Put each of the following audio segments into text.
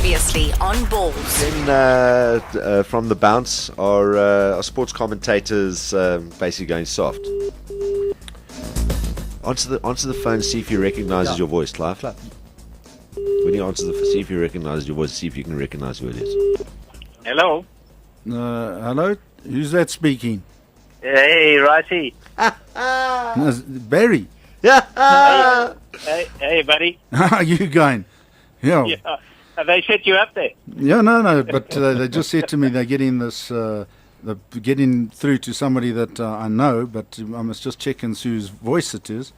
Previously on Ballz. Then from the bounce, are sports commentators basically going soft? Answer the phone, see if he recognises your voice, Clive. When you answer see if he recognises your voice, see if you can recognise who it is. Hello. Hello? Who's that speaking? Hey, Ricey. No, Barry. Hey, buddy. How are you going? Yeah. Have they set you up there? Yeah, no, but they just said to me they're getting this, they're getting through to somebody that I know, but I must just check and see whose voice it is.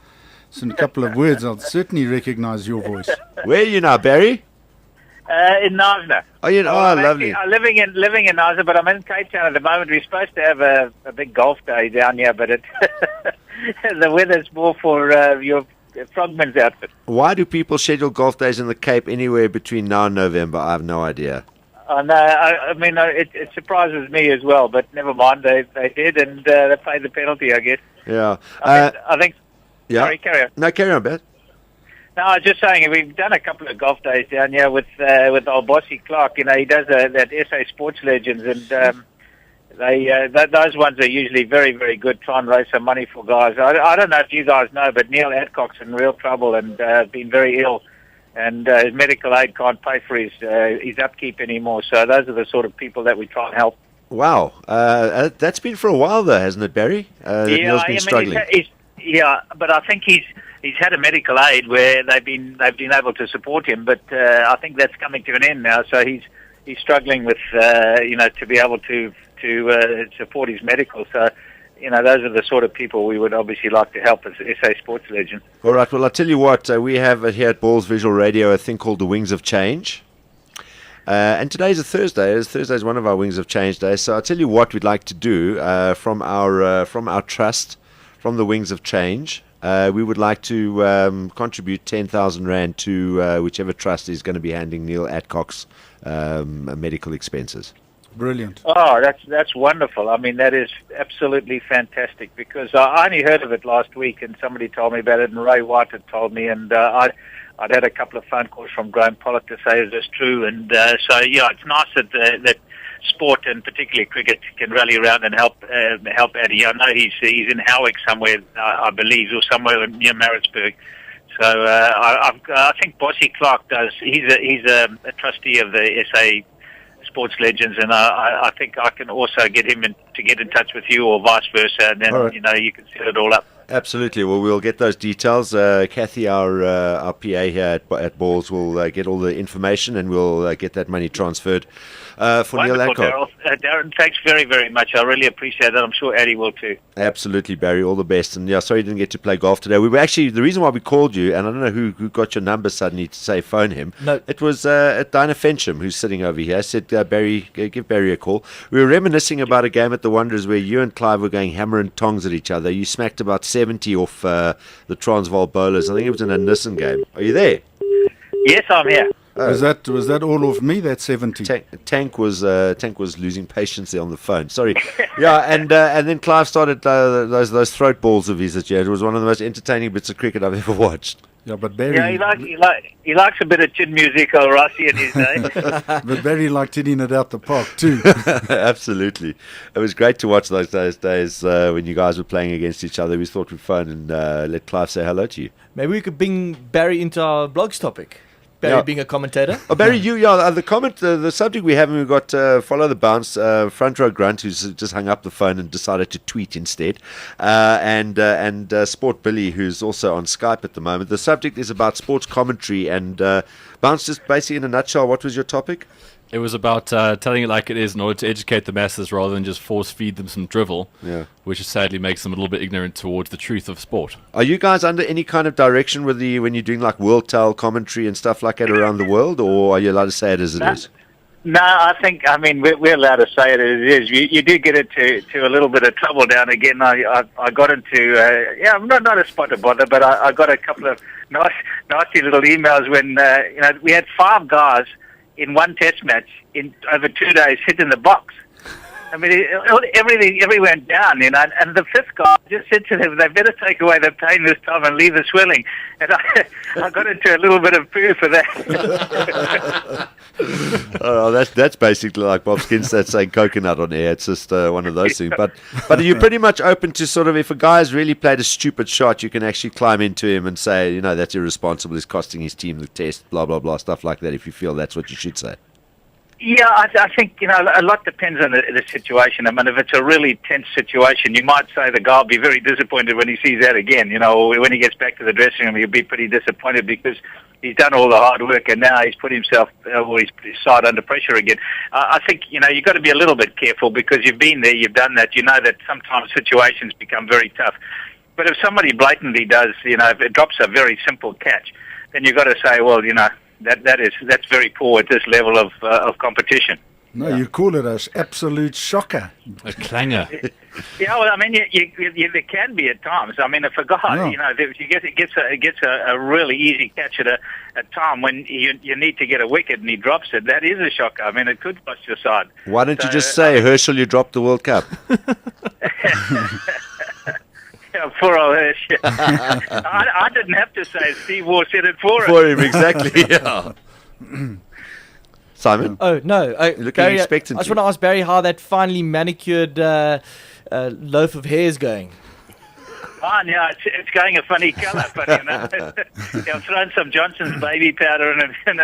So in a couple of words, I'll certainly recognise your voice. Where are you now, Barry? In Knysna. Oh, you know, lovely. I'm living in Knysna, but I'm in Cape Town at the moment. We're supposed to have a big golf day down here, but the weather's more for your Frogman's outfit. Why do people schedule golf days in the Cape anywhere between now and November? I have no idea. I mean, it surprises me as well, but never mind. They did, and they paid the penalty, I guess. Yeah. I think. Yeah. Sorry, carry on. No, carry on, Beth. No, I was just saying, we've done a couple of golf days down here with old Bossy Clark. You know, he does that SA Sports Legends, and those ones are usually very, very good. Try and raise some money for guys. I don't know if you guys know, but Neil Adcock's in real trouble and been very ill, and his medical aid can't pay for his upkeep anymore. So those are the sort of people that we try and help. Wow. That's been for a while, though, hasn't it, Barry? Neil's been struggling. Yeah, but I think he's had a medical aid where they've been able to support him, but I think that's coming to an end now. So he's struggling with to be able to support his medical. So those are the sort of people we would obviously like to help as SA Sports Legends. All right. Well, I'll tell you what, we have here at Ballz Visual Radio a thing called the Wings of Change. And today's a Thursday. Thursday is one of our Wings of Change days. So I'll tell you what we'd like to do from our trust, from the Wings of Change. We would like to contribute 10,000 Rand to whichever trust is going to be handling Neil Adcock's medical expenses. Brilliant. Oh, that's wonderful. I mean, that is absolutely fantastic, because I only heard of it last week, and somebody told me about it, and Ray White had told me, and I'd had a couple of phone calls from Graham Pollock to say, is this true? And so, yeah, it's nice that sport, and particularly cricket, can rally around and help Eddie. I know he's in Howick somewhere, I believe, or somewhere near Maritzburg. So I think Bossy Clark does. He's a trustee of the SA Sports Legends, and I think I can also get him to get in touch with you, or vice versa, and then right. You can set it all up. Absolutely. Well, we'll get those details. Kathy, our PA here at Ballz, will get all the information, and we'll get that money transferred for Neil Adcock. Darren, thanks very, very much. I really appreciate that. I'm sure Eddie will too. Absolutely, Barry. All the best. And yeah, sorry you didn't get to play golf today. We were actually, the reason why we called you, and I don't know who got your number suddenly to say phone him. No. It was Dinah Fensham, who's sitting over here. I said, Barry, give Barry a call. We were reminiscing about a game at the Wanderers where you and Clive were going hammer and tongs at each other. You smacked about 70 off the Transvaal bowlers. I think it was in a Nissan game. Are you there? Yes, I'm here. Was that all of me? That 70. Tank was losing patience there on the phone. Sorry. Yeah, and then Clive started those throat balls of his. It was one of the most entertaining bits of cricket I've ever watched. Yeah, but Barry. Yeah, he likes a bit of chin music, or Rossi in his day. But Barry liked hitting it out the park too. Absolutely, it was great to watch those days when you guys were playing against each other. We thought we'd phone and let Clive say hello to you. Maybe we could bring Barry into our blogs topic. Barry being a commentator. Oh, Barry, the subject we have, we've got Follow the Bounce, Front Row Grunt, who's just hung up the phone and decided to tweet instead, and Sport Billy, who's also on Skype at the moment. The subject is about sports commentary, and Bounce, just basically in a nutshell, what was your topic? It was about telling it like it is in order to educate the masses rather than just force feed them some drivel, which sadly makes them a little bit ignorant towards the truth of sport. Are you guys under any kind of direction when you're doing like World Tale commentary and stuff like that around the world, or are you allowed to say it as it is? No, I mean, we're allowed to say it as it is. You do get into a little bit of trouble down again. I got into, I'm not a spot to bother, but I got a couple of nasty little emails when, we had 5 guys in one test match in over 2 days hit in the box. I mean, everything went down, and the 5th guy just said to them, they better take away the pain this time and leave the swelling. And I got into a little bit of poo for that. That's basically like Bob Skinstad saying coconut on air. It's just one of those things. But are you pretty much open to sort of, if a guy's really played a stupid shot, you can actually climb into him and say, that's irresponsible, he's costing his team the test, blah, blah, blah, stuff like that, if you feel that's what you should say? Yeah, I think, a lot depends on the situation. I mean, if it's a really tense situation, you might say the guy will be very disappointed when he sees that again. Or when he gets back to the dressing room, he'll be pretty disappointed because he's done all the hard work and now he's put himself, or his side under pressure again. I think, you've got to be a little bit careful because you've been there, you've done that. You know that sometimes situations become very tough. But if somebody blatantly does, if it drops a very simple catch, then you've got to say, well, that's very poor at this level of competition. No, you call it an absolute shocker. A clanger. Yeah, well, I mean, there can be at times. I mean, if a guy, if he gets a really easy catch at a time when you need to get a wicket and he drops it, that is a shocker. I mean, it could cost your side. Why don't you just say, Herschel, you dropped the World Cup? Yeah, poor old Hirsch. I didn't have to say it. Steve Waugh said it for For him, exactly, yeah. Simon? Oh, no. You're looking Barry, expectant. I just want to ask Barry how that finely manicured loaf of hair is going. Fine, yeah, it's going a funny colour, but I've thrown some Johnson's baby powder in it, and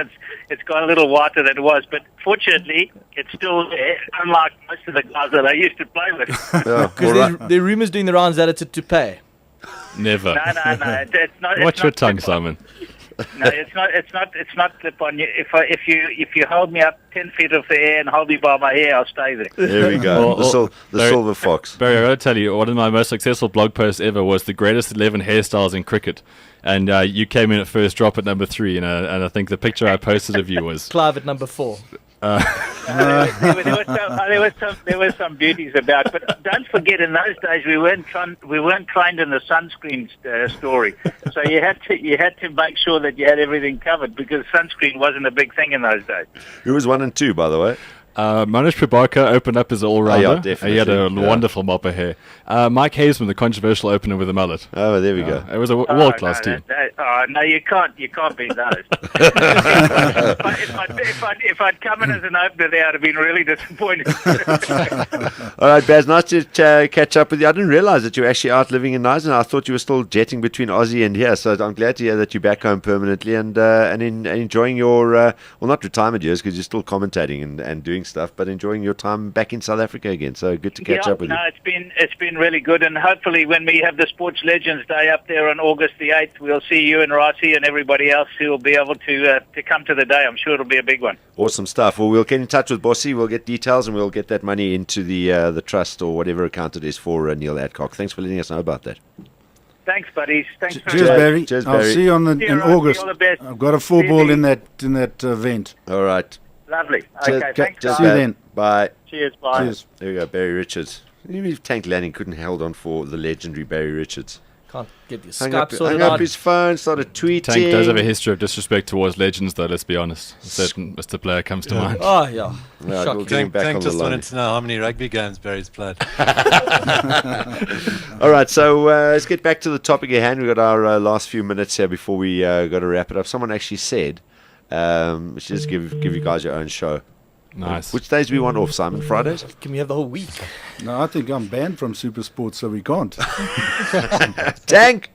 it's got a little whiter than it was. But fortunately, it's still there, unlike most of the guys that I used to play with. Because there are rumours doing the rounds that it's a toupee. Never. No, it's not. Watch your tongue, Simon. No, it's not clip on you. If you hold me up 10 feet of the air and hold me by my hair, I'll stay there. There we go. The silver fox. Barry, I got to tell you, one of my most successful blog posts ever was the greatest 11 hairstyles in cricket. And you came in at first drop at number 3, and I think the picture I posted of you was Clive at number 4. There were some beauties about, but don't forget, in those days we weren't trained in the sunscreen story, so you had to make sure that you had everything covered because sunscreen wasn't a big thing in those days. Who was 1 and 2, by the way? Manoj Prabhakar opened up as an all-rounder. Oh, yeah, definitely. He had a wonderful mop of hair. Mike Hazeman, the controversial opener with a mullet. Oh, there we go. It was a world-class team. No, you can't beat those. if I'd come in as an opener there, I'd have been really disappointed. All right, Baz, nice to catch up with you. I didn't realise that you were actually out living in Nysen. I thought you were still jetting between Aussie and here, so I'm glad to hear that you're back home permanently and enjoying your, well, not retirement years because you're still commentating and doing stuff, but enjoying your time back in South Africa again. So good to catch up with you. It's been really good, and hopefully when we have the Sports Legends Day up there on August the 8th, we'll see you and Rossi and everybody else who will be able to come to the day. I'm sure it'll be a big one. Awesome stuff. Well, we'll get in touch with Bossy. We'll get details and we'll get that money into the trust or whatever account it is for Neil Adcock. Thanks for letting us know about that. Thanks, buddies. Thanks. Cheers, Barry. Cheers, I'll Barry. see you in August. All the best. I've got a 4-ball in that event. All right. Lovely. Okay, thanks, Cheers, guys. See you then. Bye. Cheers, bye. Cheers. There we go, Barry Richards. Even if Tank Lanning couldn't hold on for the legendary Barry Richards. Can't get your Hung Skype up sorted his out. phone, started tweeting. Tank does have a history of disrespect towards legends, though, let's be honest. A certain Mr. Player comes to mind. Oh, yeah. Right, Shocking. we'll get him back on Tank the just line. wanted to know how many rugby games Barry's played. All right, so let's get back to the topic at hand. We've got our last few minutes here before we got to wrap it up. Someone actually said, let's just give you guys your own show. Nice. Which days do we want off, Simon? Fridays? Can we have the whole week? No, I think I'm banned from Super Sports, so we can't. Tank!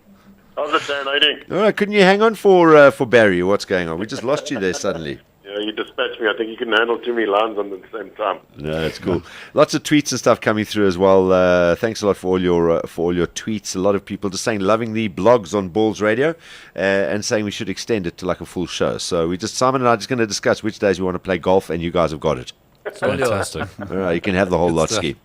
How's it, Darren? How you doing? All right, couldn't you hang on for Barry? What's going on? We just lost you there suddenly. Yeah, you dispatched me. I think you can handle too many lines on at the same time. No, that's cool. Lots of tweets and stuff coming through as well. Thanks a lot for all your tweets. A lot of people just saying loving the blogs on Ballz Radio and saying we should extend it to like a full show. So Simon and I are just going to discuss which days we want to play golf, and you guys have got it. Fantastic. All right, you can have the whole lot, stuff. Ski.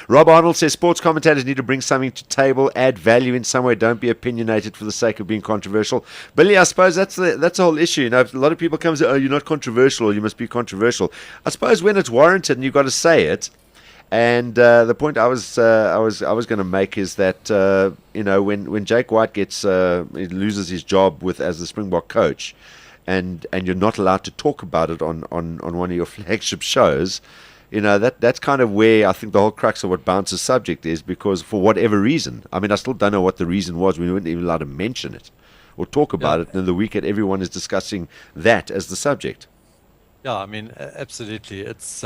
Rob Arnold says sports commentators need to bring something to table, add value in some way. Don't be opinionated for the sake of being controversial. Billy, I suppose that's the whole issue. You know, a lot of people come and say, "Oh, you're not controversial, or you must be controversial." I suppose when it's warranted and you've got to say it. And the point I was going to make is that when Jake White he loses his job as the Springbok coach, and you're not allowed to talk about it on one of your flagship shows. You know, that's kind of where I think the whole crux of what Bounce's subject is, because for whatever reason, I mean, I still don't know what the reason was. We weren't even allowed to mention it or talk about it. And in the weekend, everyone is discussing that as the subject. Yeah, I mean, absolutely. It's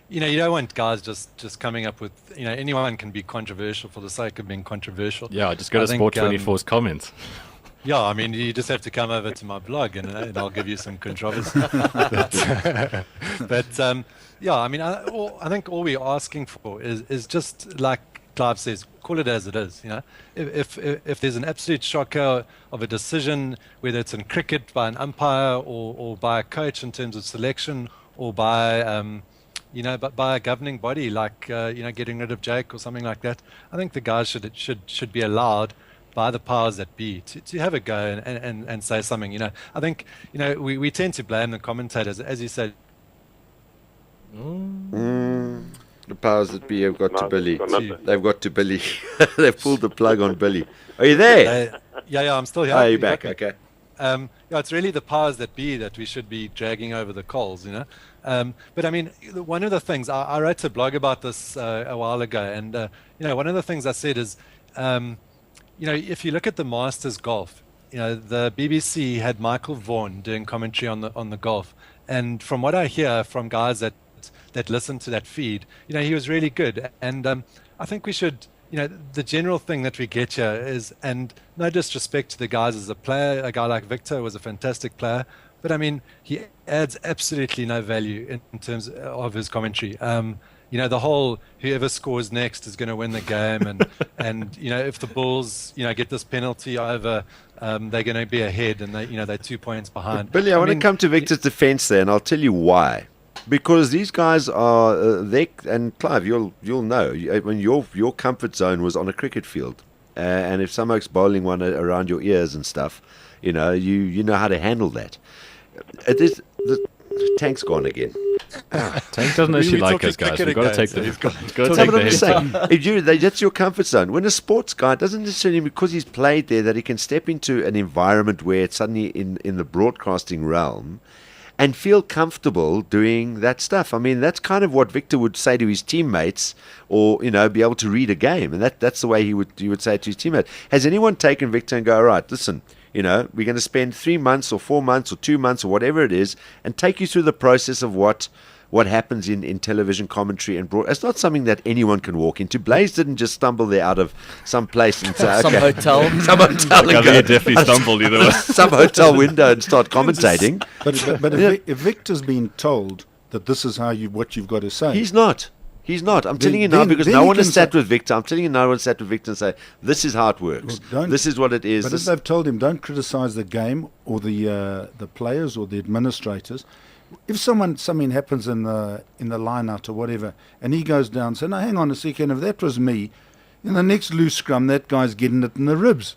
you know, you don't want guys just coming up with, you know, anyone can be controversial for the sake of being controversial. Yeah, just go I to think, Sport 24's comments. Yeah, I mean, you just have to come over to my blog and I'll give you some controversy. but yeah, I mean, I think all we're asking for is just like Clive says, call it as it is. You know, if there's an absolute shocker of a decision, whether it's in cricket by an umpire or by a coach in terms of selection or by you know, but by a governing body like you know, getting rid of Jake or something like that, I think the guys should be allowed by the powers that be to have a go and say something. You know, I think, you know, we tend to blame the commentators, as you said. The powers that be have got to No, Billy. got nothing. They've got to Billy. They've pulled the plug on Billy. Are you there? Yeah, I'm still here. Oh, you're You back. got me. Okay. Yeah, it's really the powers that be that we should be dragging over the coals, you know. But I mean, one of the things I wrote a blog about this a while ago, and you know, one of the things I said is, you know, if you look at the Masters golf, you know, the BBC had Michael Vaughan doing commentary on the golf, and from what I hear from guys that listen to that feed, you know, he was really good, and I think we should. You know, the general thing that we get here is, and no disrespect to the guys as a player, a guy like Victor was a fantastic player, but I mean, he adds absolutely no value in terms of his commentary. You know, the whole whoever scores next is going to win the game, and you know, if the Bulls, you know, get this penalty over, they're going to be ahead, and they're 2 points behind. Billy, I want to come to Victor's defense there, and I'll tell you why. Because these guys are they, and Clive, you'll know when your comfort zone was on a cricket field, and if someone's bowling one around your ears and stuff, you know you know how to handle that. It is the tank's gone again. Tank doesn't actually like us, guys. We've got to take the. That's what I'm saying. That's your comfort zone. When a sports guy doesn't necessarily, because he's played there, that he can step into an environment where it's suddenly in the broadcasting realm and feel comfortable doing that stuff. I mean, that's kind of what Victor would say to his teammates, or, you know, be able to read a game. And that's the way he would say it to his teammate. Has anyone taken Victor and go, all right, listen, you know, we're going to spend 3 months or 4 months or 2 months or whatever it is, and take you through the process of what happens in television commentary and broad. It's not something that anyone can walk into. Blaze didn't just stumble there out of some place and say, Some okay, hotel. some hotel and go, definitely stumbled either way. some hotel window and start commentating. But if Victor's been told that this is what you've got to say, He's not. I'm telling you now, then- because then no he one has can sat say- with Victor. I'm telling you, no one sat with Victor and say, this is how it works. Well, This is what it is. But if they've told him, don't criticise the game or the players or the administrators. If something happens in the line-out or whatever, and he goes down and says, no, hang on a second, if that was me, in the next loose scrum, that guy's getting it in the ribs,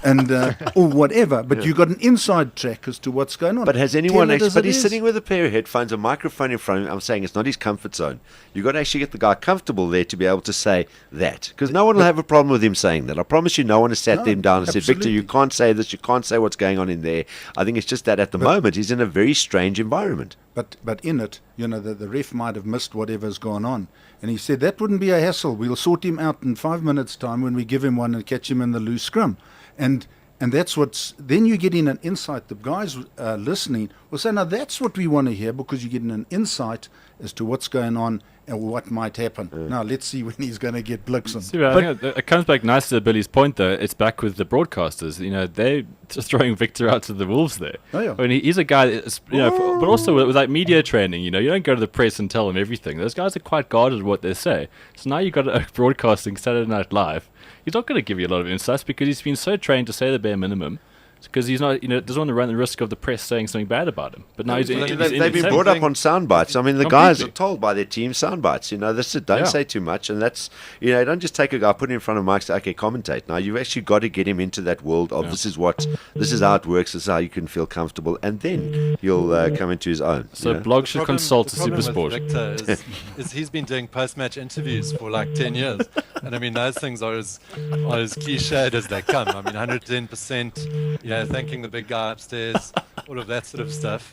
and or whatever. But you've got an inside track as to what's going on. But has anyone Tell it actually, as but it he's is. sitting with a pair of headphones, a microphone in front of him. I'm saying it's not his comfort zone. You've got to actually get the guy comfortable there to be able to say that. Because no one will have a problem with him saying that. I promise you, no one has sat them down and said, Victor, you absolutely. can't say this, you can't say what's going on in there. I think it's just that at the moment he's in a very strange environment. But in it, you know, the ref might have missed whatever's gone on. And he said, that wouldn't be a hassle. We'll sort him out in 5 minutes' time when we give him one and catch him in the loose scrum. And that's then you're getting an insight. The guys listening will say, now that's what we want to hear, because you're getting an insight as to what's going on and what might happen. Now, let's see when he's going to get Blixen. See, but I think it comes back nice to Billy's point, though. It's back with the broadcasters. You know, they're just throwing Victor out to the wolves there. Oh, yeah. I mean, he's a guy that's, you know, but also with like media training, you know, you don't go to the press and tell them everything. Those guys are quite guarded with what they say. So now you've got broadcasting Saturday Night Live. He's not going to give you a lot of insights because he's been so trained to say the bare minimum. Because he's not, you know, doesn't want to run the risk of the press saying something bad about him. But now he's They've been brought up on sound bites. I mean, the guys are told by their team sound bites. You know, don't say too much, and that's, you know, don't just take a guy, put him in front of Mike, say, okay, commentate. Now you've actually got to get him into that world of this is how it works. This is how you can feel comfortable, and then he'll come into his own. So you know? Blogg should consult The problem Supersport. with Victor is he's been doing post-match interviews for like 10 years. And I mean, those things are as cliched as they come. I mean, 110%, you know, thanking the big guy upstairs, all of that sort of stuff.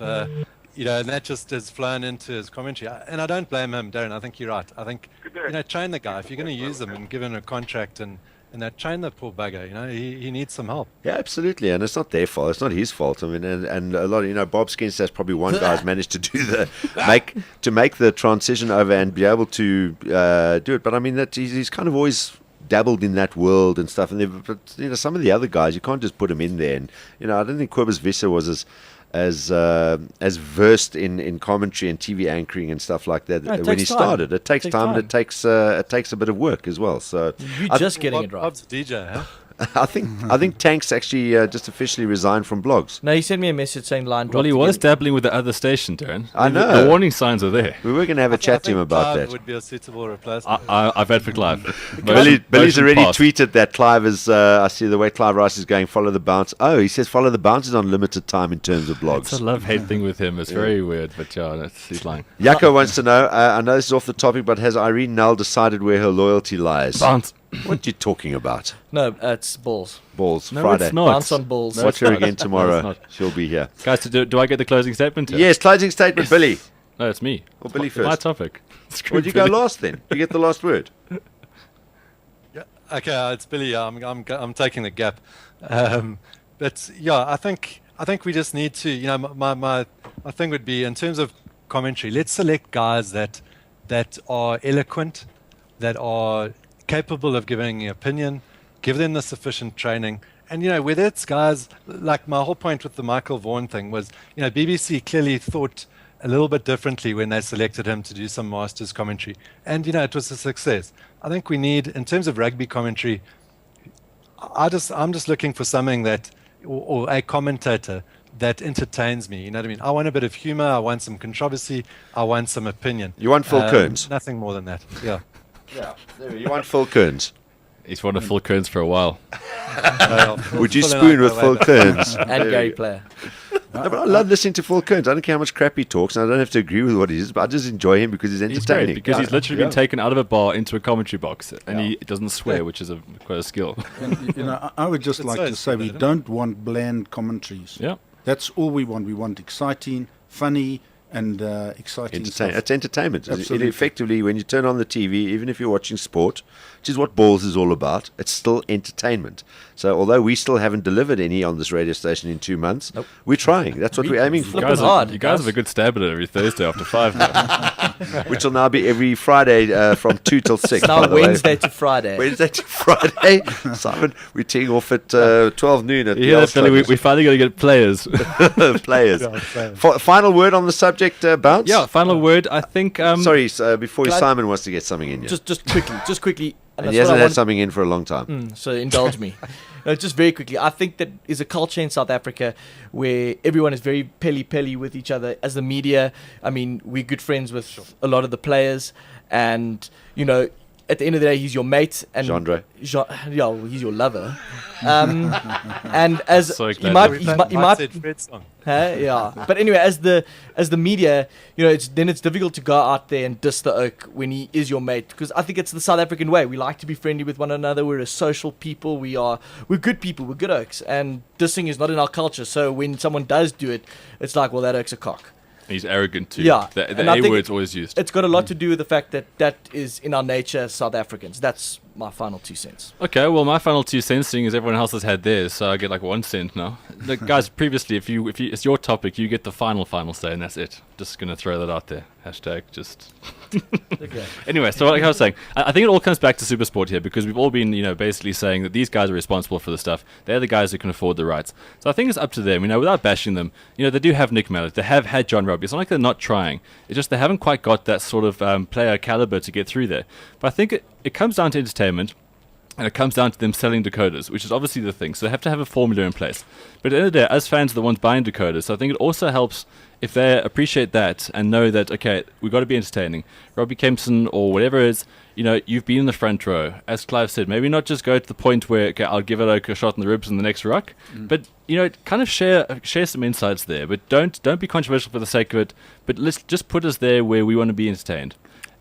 You know, and that just has flown into his commentary. And I don't blame him, Darren. I think you're right. I think, you know, train the guy. If you're going to use him and give him a contract and train the poor bugger. He needs some help. Yeah, absolutely, and it's not their fault. It's not his fault. I mean, and a lot of Bob Skinstad's probably one guy's managed to do make the transition over and be able to do it. But I mean, that he's kind of always dabbled in that world and stuff. And but some of the other guys, you can't just put them in there. And I don't think Cobus Visser was as versed in commentary and TV anchoring and stuff like that when he started. It takes time. And it takes a bit of work as well. So you're just getting it right. Bob's a DJ, huh? I think Tanks actually just officially resigned from Blogz. No, he sent me a message saying line dropped. Well, he was again. dabbling with the other station, Darren. I know. The warning signs are there. We were going to have a chat to him about Clive that. would be a suitable replacement. I've had for Clive. Billy's already passed. tweeted that Clive is. I see the way Clive Rice is going. Follow the bounce. Oh, he says follow the bounce is on limited time in terms of blogs. It's a love-hate thing with him. It's very weird, but yeah, he's lying. Yako wants to know. I know this is off the topic, but has Irene Null decided where her loyalty lies? Bounce. What are you talking about? No, it's Ballz. Ballz. No, Friday. it's not. Bounce on Ballz. Watch her again No, tomorrow. it's not. She'll be here. Guys, do I get the closing statement? Here? Yes, closing statement, Billy. No, it's me. Or Billy It's my first. topic. Would you go last then? You get the last word. Yeah. Okay, it's Billy. I'm taking the gap. But yeah, I think we just need to. My thing would be in terms of commentary. Let's select guys that are eloquent, that are capable of giving an opinion, give them the sufficient training. And, whether it's guys, like my whole point with the Michael Vaughan thing was, BBC clearly thought a little bit differently when they selected him to do some Masters commentary. And, it was a success. I think we need, in terms of rugby commentary, I'm just looking for something or a commentator that entertains me. You know what I mean? I want a bit of humor. I want some controversy. I want some opinion. You want Phil Kearns? Nothing more than that. Yeah. Yeah. You want Phil Kearns? He's wanted Phil Kearns for a while. Would you spoon with Phil Kearns? And Gary Player. No, but I love listening to Phil Kearns. I don't care how much crap he talks, and I don't have to agree with what he is, but I just enjoy him because he's He's entertaining. great because he's literally been taken out of a bar into a commentary box, and he doesn't swear, which is quite a skill. And, I would just like to say we don't want bland commentaries. Yeah. That's all we want. We want exciting, funny, and exciting stuff. It's entertainment. Absolutely. Effectively, when you turn on the TV, even if you're watching sport, which is what Ballz is all about, it's still entertainment. So although we still haven't delivered any on this radio station in 2 months, we're trying. That's what we're aiming for. Flipping hard. You guys have a good stab at it every Thursday after 5 now. Which will now be every Friday from 2 till 6. It's now Wednesday to Friday. Wednesday to Friday. Simon, we're teeing off at 12 noon at You the hear that, Billy? We finally got to get players. players. Final word on the subject, Bounce? Yeah, final word. I think. Sorry, before Glad- Simon wants to get something in. Just quickly. And that's he what hasn't I had want- something in for a long time. So indulge me. No, just very quickly. I think that is a culture in South Africa where everyone is very pelly with each other. As the media, I mean, we're good friends with a lot of the players, and at the end of the day, he's your mate and Genre. he's your lover. And as So he glad might, that- he might, said Fred's song. yeah. But anyway, as the media, it's difficult to go out there and diss the oak when he is your mate, because I think it's the South African way. We like to be friendly with one another. We're a social people. We're good people. We're good oaks, and dissing is not in our culture. So when someone does do it, it's like, well, that oak's a cock. He's arrogant too. Yeah, The and I A think word's always used. It's got a lot to do with the fact that is in our nature as South Africans. That's my final 2 cents. Okay, well, my final 2 cents, seeing as everyone else has had theirs, so I get like 1 cent now. Look, guys, previously, if you it's your topic, you get the final say, and that's it. Just gonna throw that out there. Hashtag just. Okay. Anyway, so like I was saying, I think it all comes back to Supersport here, because we've all been, basically saying that these guys are responsible for the stuff. They're the guys who can afford the rights. So I think it's up to them, without bashing them. They do have Nick Mallett. They have had John Robbie. It's not like they're not trying. It's just they haven't quite got that sort of player caliber to get through there. But I think it comes down to entertainment. And it comes down to them selling decoders, which is obviously the thing. So they have to have a formula in place. But at the end of the day, as fans are the ones buying decoders, so I think it also helps if they appreciate that and know that, okay, we've got to be entertaining. Robbie Kempson or whatever it is, you've been in the front row. As Clive said, maybe not just go to the point where, okay, I'll give it a shot in the ribs in the next ruck, but, kind of share some insights there. But don't be controversial for the sake of it, but let's just put us there where we want to be entertained.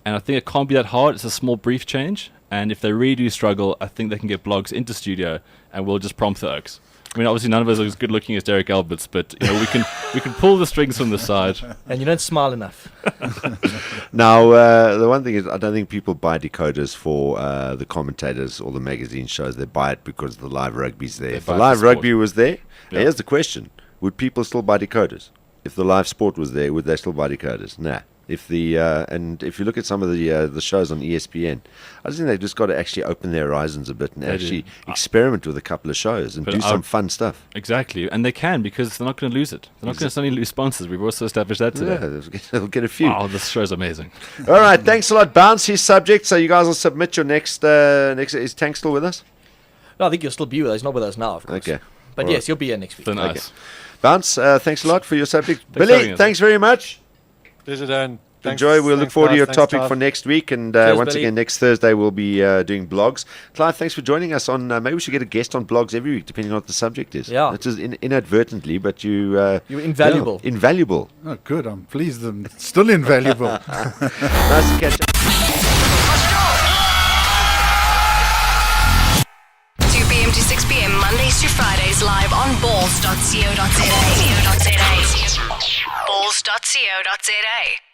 And I think it can't be that hard. It's a small, brief change. And if they really do struggle, I think they can get Bloggerz into studio, and we'll just prompt the Oaks. I mean, obviously none of us are as good looking as Derek Alberts, but you know, we can pull the strings from the side. And you don't smile enough. Now, the one thing is, I don't think people buy decoders for the commentators or the magazine shows. They buy it because the live rugby's there. If the buy it live for sport. rugby was there, Yeah. here's the question: would people still buy decoders? If the live sport was there, would they still buy decoders? Nah. If the and if you look at some of the shows on ESPN, I just think they've just got to actually open their horizons a bit and They actually do. experiment with a couple of shows and But do some fun stuff. Exactly, and they can because they're not going to lose it. They're not going to suddenly lose sponsors. We've also established that today. Yeah, they'll get a few. Wow, this show's amazing. All right, thanks a lot. Bounce his subject, so you guys will submit your next. Is Tank still with us? No, I think you'll still be with us. He's not with us now, of course. Okay. But All yes, right. you'll be here next week. So nice. Bounce, thanks a lot for your subject. for having Billy, us. thanks very much. Pleasure, Darren. Thanks, Enjoy. We'll look thanks, forward to guys. your Thanks, topic Clive. for next week. And Cheers, once Billy. again, next Thursday we'll be doing blogs. Clive, thanks for joining us on. Maybe we should get a guest on blogs every week, depending on what the subject is. Yeah. It is inadvertently, but you. You're invaluable. Yeah, invaluable. Oh, good. I'm pleased. I'm still invaluable. Nice to catch up. 2 p.m. to 6 p.m. Mondays to Fridays live on balls.co.za. Balls.co.za.